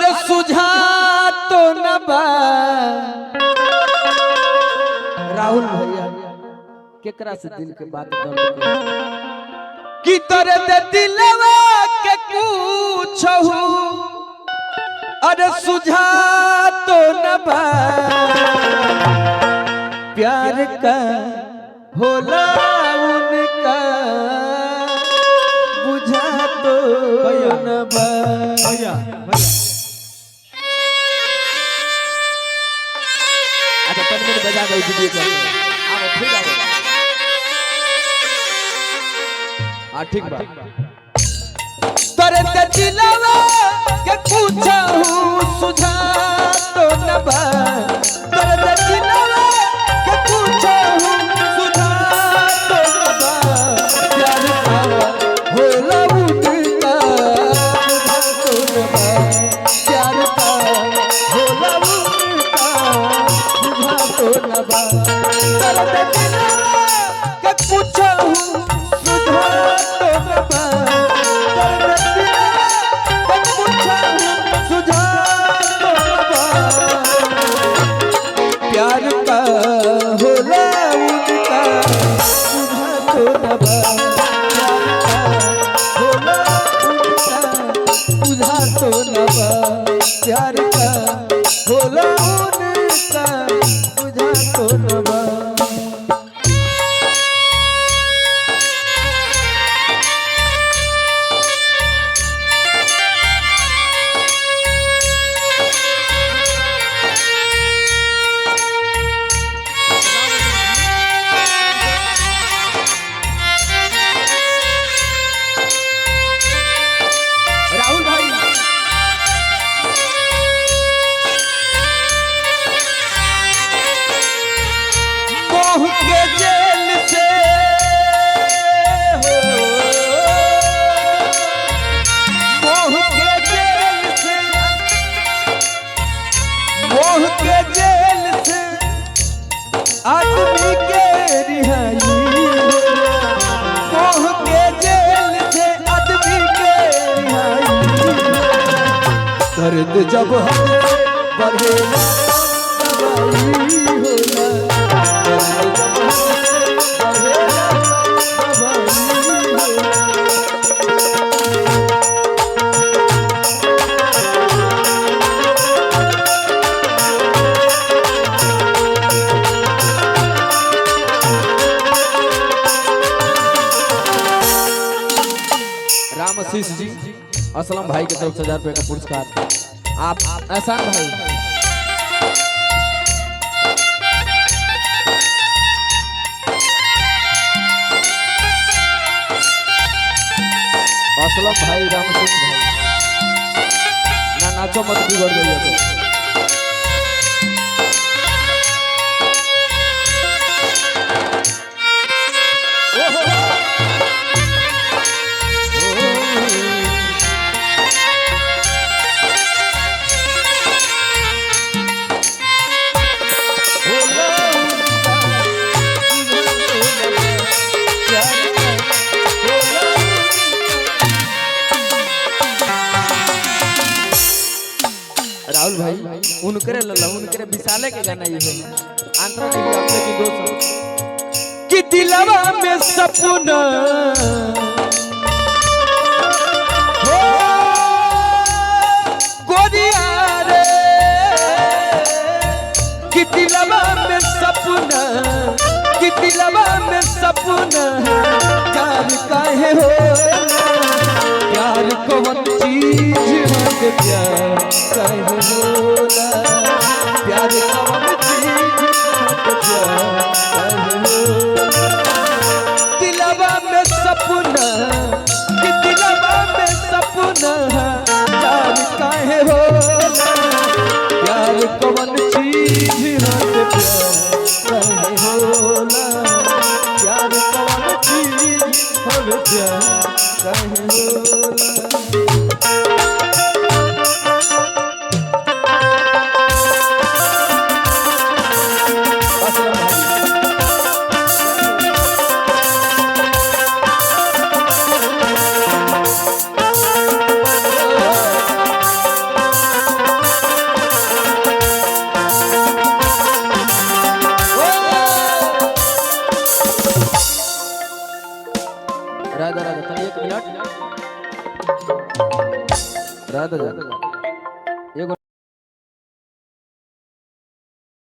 अरे सुझा तो न बा राहुल भैया केकरा से दिल के बात दर्द की दर्द दिलवा के पूछहु अरे सुझा तो न बा प्यार का होला उनका बुझा तो न बा भैया अच्छा तब मैंने बजा गई वीडियो को आओ ठीक आओ हां ठीक बा दर्द दिलवा के पूछहु सुझा तो न बा दर्द दिलवा के पूछहु सुझा तो न बा प्यार का होला उनका बुझा तो न बा प्यार का होला उनका बुझा तो न बा दर्द दिलवा के पूछहु सुझा तो न बा दर्द दिलवा के पूछहु सुझा तो न बा प्यार का होला उनका बुझा तो न बा प्यार का होला उनका बुझा तो न बा राहुल भाई मोह के जेल से हो मोह के जेल से मोह के जेल से आदमी के रिहाई मोह के जेल से आदमी के रिहाई दर्द जब हमसे बढ़ेला दवाई होला दर्द जब हमसे बढ़ेला दवाई होला राम आशीष जी असलम भाई की तरफ से 1000 रुपए का पुरस्कार आप एहसान भाई असलम भाई राम आशीष भाई ना नाचो मत बिगड़ जाइए राहुल भाई उनकरे लल्ला उनकरे विशाले के गाना ये है आंध्र नहीं अपने की दोस्त कि दिलवा में सपना हो गोरिया रे कि दिलवा में सपना कि दिलवा में सपना प्यार काहे हो प्यार कौन चीज है प्यार काहे होला प्यार कौन चीज है प्यार काहे होला दिलवा में सपना कि दिलवा में सपना प्यार काहे होला प्यार कौन चीज है प्यार काहे होला प्यार कौन चीज है प्यार काहे होला राधा राधा तनी 1 मिनट राधा राधा